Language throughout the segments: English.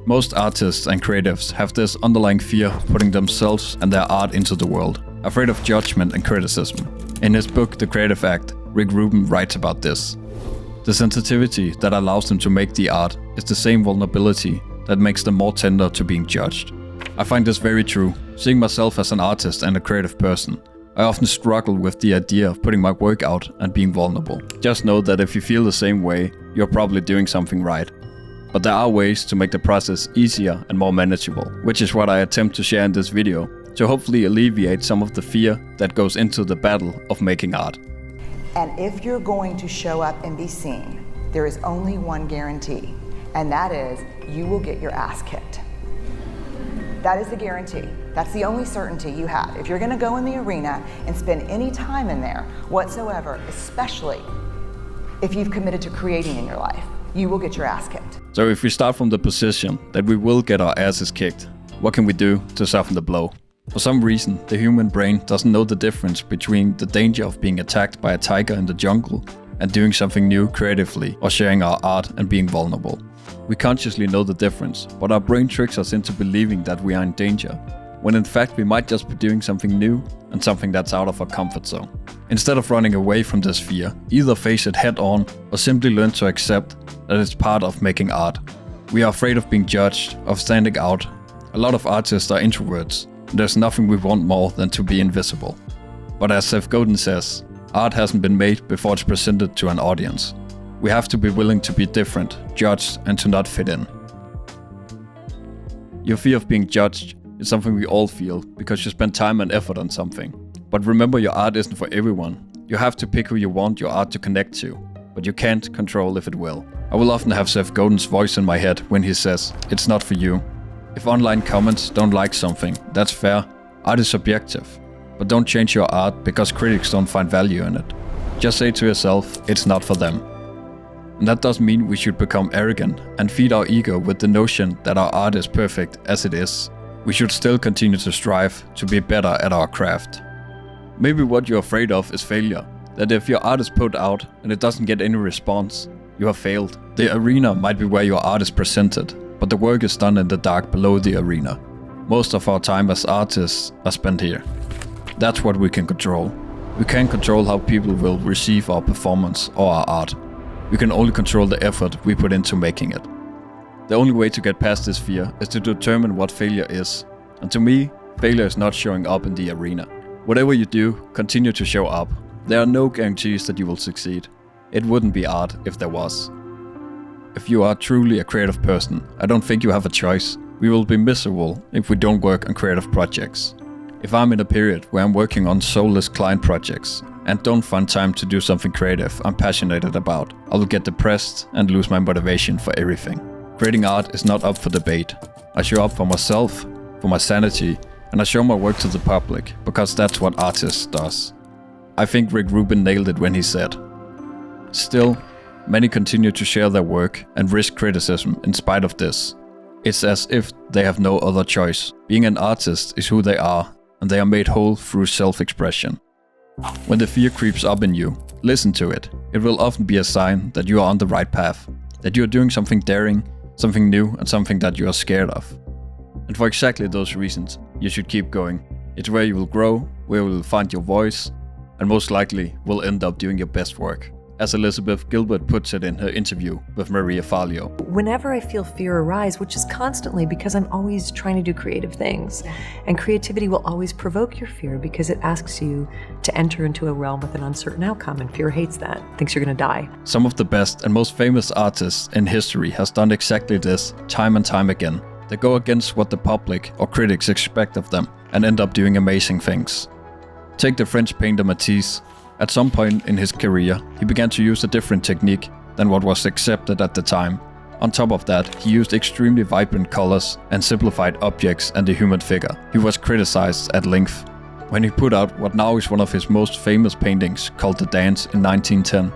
Most artists and creatives have this underlying fear of putting themselves and their art into the world, afraid of judgment and criticism. In his book The Creative Act, Rick Rubin writes about this. The sensitivity that allows them to make the art is the same vulnerability that makes them more tender to being judged. I find this very true. Seeing myself as an artist and a creative person, I often struggle with the idea of putting my work out and being vulnerable. Just know that if you feel the same way, you're probably doing something right. But there are ways to make the process easier and more manageable, which is what I attempt to share in this video, to hopefully alleviate some of the fear that goes into the battle of making art. And if you're going to show up and be seen, there is only one guarantee, and that is you will get your ass kicked. That is the guarantee. That's the only certainty you have. If you're gonna go in the arena and spend any time in there whatsoever, especially if you've committed to creating in your life, you will get your ass kicked. So if we start from the position that we will get our asses kicked, what can we do to soften the blow? For some reason, the human brain doesn't know the difference between the danger of being attacked by a tiger in the jungle and doing something new creatively or sharing our art and being vulnerable. We consciously know the difference, but our brain tricks us into believing that we are in danger, when in fact we might just be doing something new and something that's out of our comfort zone. Instead of running away from this fear, either face it head on or simply learn to accept that it's part of making art. We are afraid of being judged, of standing out. A lot of artists are introverts, and there's nothing we want more than to be invisible. But as Seth Godin says, art hasn't been made before it's presented to an audience. We have to be willing to be different, judged, and to not fit in. Your fear of being judged is something we all feel because you spend time and effort on something. But remember, your art isn't for everyone. You have to pick who you want your art to connect to, but you can't control if it will. I will often have Seth Godin's voice in my head when he says, "It's not for you." If online comments don't like something, that's fair. Art is subjective. But don't change your art because critics don't find value in it. Just say to yourself, it's not for them. And that doesn't mean we should become arrogant and feed our ego with the notion that our art is perfect as it is. We should still continue to strive to be better at our craft. Maybe what you're afraid of is failure. That if your art is put out and it doesn't get any response, you have failed. The arena might be where your art is presented, but the work is done in the dark below the arena. Most of our time as artists are spent here. That's what we can control. We can't control how people will receive our performance or our art. We can only control the effort we put into making it. The only way to get past this fear is to determine what failure is. And to me, failure is not showing up in the arena. Whatever you do, continue to show up. There are no guarantees that you will succeed. It wouldn't be art if there was. If you are truly a creative person, I don't think you have a choice. We will be miserable if we don't work on creative projects. If I'm in a period where I'm working on soulless client projects and don't find time to do something creative I'm passionate about, I will get depressed and lose my motivation for everything. Creating art is not up for debate. I show up for myself, for my sanity, and I show my work to the public because that's what artists does. I think Rick Rubin nailed it when he said, "Still, many continue to share their work and risk criticism in spite of this. It's as if they have no other choice. Being an artist is who they are, and they are made whole through self-expression." When the fear creeps up in you, listen to it. It will often be a sign that you are on the right path, that you are doing something daring, something new, and something that you are scared of. And for exactly those reasons, you should keep going. It's where you will grow, where you will find your voice, and most likely will end up doing your best work. As Elizabeth Gilbert puts it in her interview with Maria Farlio. Whenever I feel fear arise, which is constantly because I'm always trying to do creative things, and creativity will always provoke your fear because it asks you to enter into a realm with an uncertain outcome, and fear hates that, thinks you're going to die. Some of the best and most famous artists in history has done exactly this time and time again. They go against what the public or critics expect of them and end up doing amazing things. Take the French painter Matisse. At some point in his career, he began to use a different technique than what was accepted at the time. On top of that, he used extremely vibrant colors and simplified objects and the human figure. He was criticized at length when he put out what now is one of his most famous paintings called The Dance in 1910.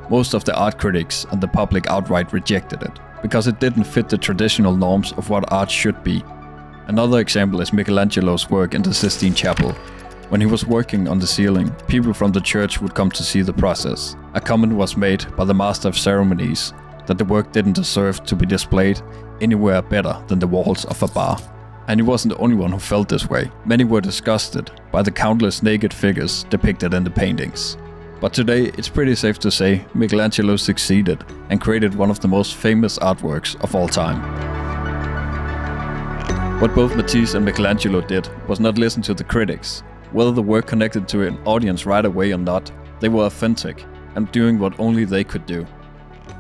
Most of the art critics and the public outright rejected it, because it didn't fit the traditional norms of what art should be. Another example is Michelangelo's work in the Sistine Chapel. When he was working on the ceiling, people from the church would come to see the process. A comment was made by the master of ceremonies that the work didn't deserve to be displayed anywhere better than the walls of a bar. And he wasn't the only one who felt this way. Many were disgusted by the countless naked figures depicted in the paintings. But today, it's pretty safe to say Michelangelo succeeded and created one of the most famous artworks of all time. What both Matisse and Michelangelo did was not listen to the critics. Whether the work connected to an audience right away or not, they were authentic and doing what only they could do: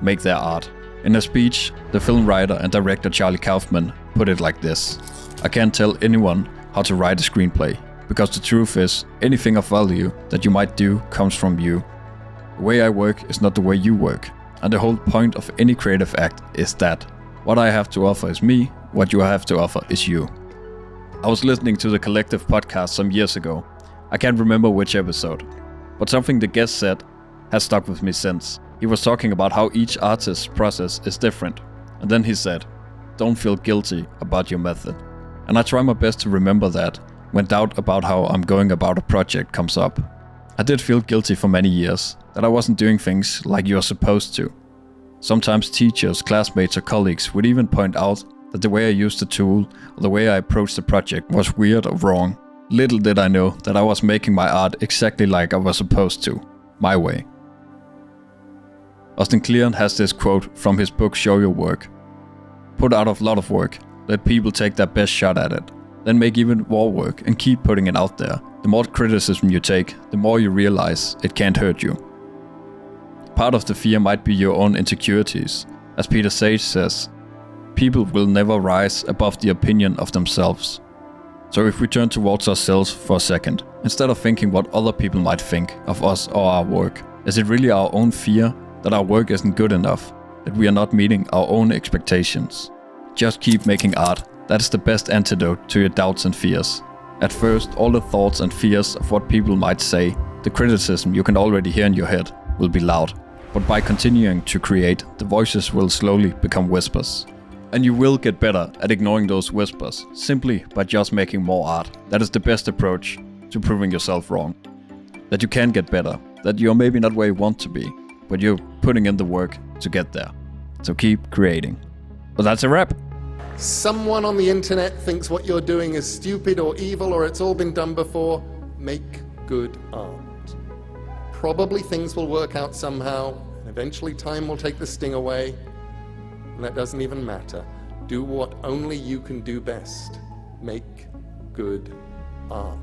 make their art. In a speech, the film writer and director Charlie Kaufman put it like this: "I can't tell anyone how to write a screenplay, because the truth is, anything of value that you might do comes from you. The way I work is not the way you work, and the whole point of any creative act is that what I have to offer is me, what you have to offer is you." I was listening to the Collective podcast some years ago. I can't remember which episode, but something the guest said has stuck with me since. He was talking about how each artist's process is different, and then he said, "Don't feel guilty about your method." And I try my best to remember that when doubt about how I'm going about a project comes up. I did feel guilty for many years, that I wasn't doing things like you're supposed to. Sometimes teachers, classmates or colleagues would even point out that the way I used the tool or the way I approached the project was weird or wrong. Little did I know that I was making my art exactly like I was supposed to, my way. Austin Kleon has this quote from his book Show Your Work: "Put out a lot of work, let people take their best shot at it, then make even more work and keep putting it out there. The more criticism you take, the more you realize it can't hurt you." Part of the fear might be your own insecurities. As Peter Sage says, people will never rise above the opinion of themselves. So if we turn towards ourselves for a second, instead of thinking what other people might think of us or our work, is it really our own fear that our work isn't good enough, that we are not meeting our own expectations? Just keep making art. That is the best antidote to your doubts and fears. At first, all the thoughts and fears of what people might say, the criticism you can already hear in your head, will be loud. But by continuing to create, the voices will slowly become whispers. And you will get better at ignoring those whispers, simply by just making more art. That is the best approach to proving yourself wrong. That you can get better, that you're maybe not where you want to be, but you're putting in the work to get there. So keep creating. Well, that's a wrap. Someone on the internet thinks what you're doing is stupid or evil or it's all been done before. Make good art. Probably things will work out somehow, and eventually time will take the sting away. And that doesn't even matter. Do what only you can do best. Make good art.